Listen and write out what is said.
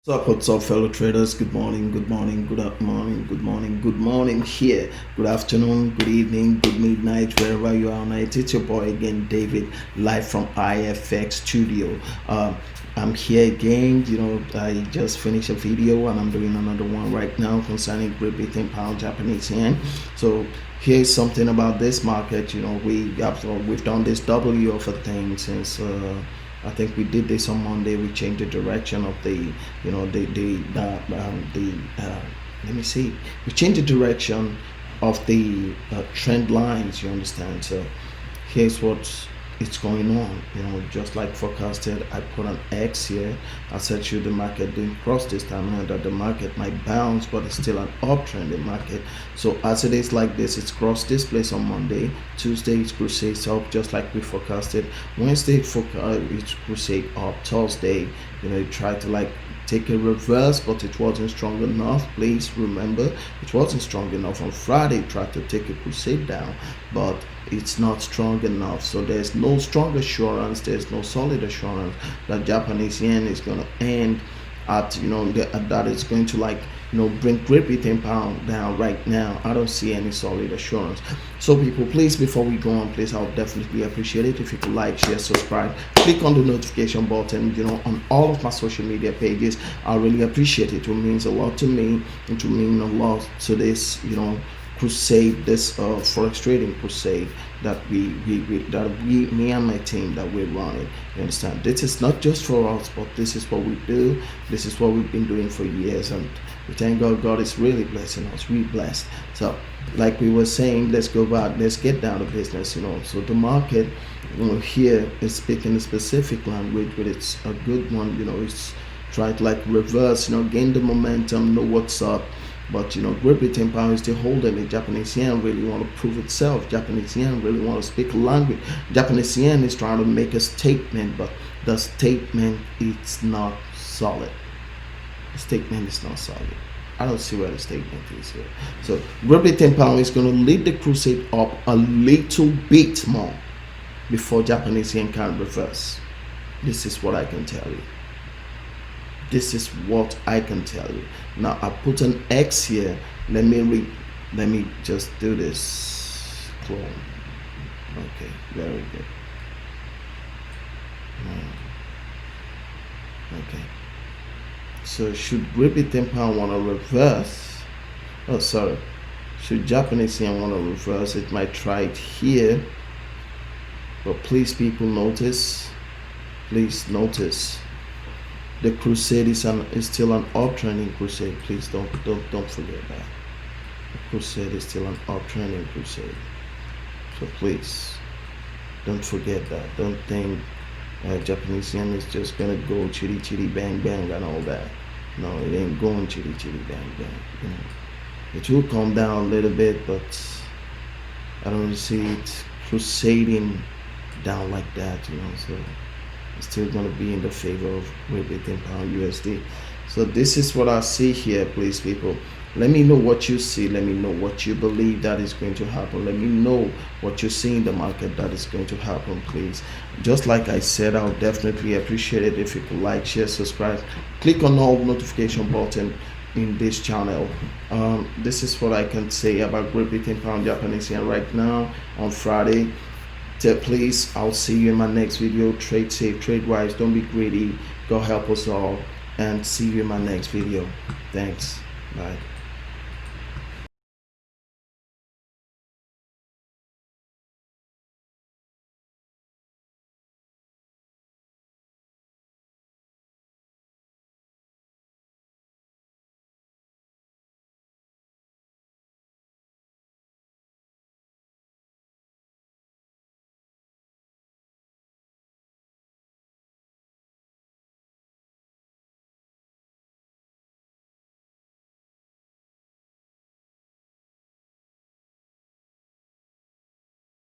What's up, fellow traders? Good morning, good morning, good morning, good morning, good morning here. Good afternoon, good evening, good midnight, wherever you are. It's your boy again, David, live from IFX Studio. I'm here again. I just finished a video and I'm doing another one right now concerning GbpJpy Japanese yen. So here's something about this market. We've done this W of a thing since. I think we did this on Monday. We changed the direction of the let me see. We changed the direction of the trend lines. You understand? So here's what's going on. Just like forecasted, I put an X here. I said should the market didn't cross this time, and that the market might bounce, but it's still an uptrending market. So as it is like this, it's crossed this place on Monday. Tuesday it's crusade up, just like we forecasted. Wednesday it's crusade up. Thursday, it tried to take a reverse, but it wasn't strong enough. Please remember, it wasn't strong enough. On Friday it tried to take a crusade down, but it's not strong enough. So there's no strong assurance, there's no solid assurance that Japanese yen is going to end at that it's going to bring GbpJpy down right now. I don't see any solid assurance. So people, please, before we go on, please, I'll definitely appreciate it if you could like, share, subscribe, click on the notification button on all of my social media pages. I really appreciate it. It means a lot to me. It will mean a lot to this crusade, this forex trading crusade that me and my team that we're running. You understand? This is not just for us, but this is what we do. This is what we've been doing for years, and we thank God is really blessing us. We're blessed. So like we were saying, let's go back, let's get down to business. So the market here is speaking a specific language, but it's a good one. It's tried to reverse, gain the momentum, know what's up. But GbpJpy is still holding it. Japanese yen really want to prove itself. Japanese yen really want to speak a language. Japanese yen is trying to make a statement, but the statement is not solid. The statement is not solid. I don't see where the statement is here. So GbpJpy is going to lead the crusade up a little bit more before Japanese yen can reverse. This is what I can tell you. This is what I can tell you. Now I put an X here. Let me just do this. Clone. Okay, very good. Okay. So should GbpJpy want to reverse? Oh, sorry. Should Japanese yen want to reverse? It might try it here. But please, people, notice. Please notice. The crusade is still an uptrending crusade. Please don't forget that. The crusade is still an uptrending crusade. So please don't forget that. Don't think Japanese yen is just gonna go chitty chitty bang bang and all that. No, it ain't going chitty chitty bang bang. It will come down a little bit, but I don't see it crusading down like that. So it's still going to be in the favor of GbpJpy USD. So this is what I see here. Please, people, let me know what you see. Let me know what you believe that is going to happen. Let me know what you see in the market that is going to happen, please. Just like I said, I'll definitely appreciate it if you could like, share, subscribe, click on all notification button in this channel. This is what I can say about GbpJpy Japanese yen right now on Friday. Please, I'll see you in my next video. Trade safe, trade wise, don't be greedy. God help us all, and see you in my next video. Thanks. Bye.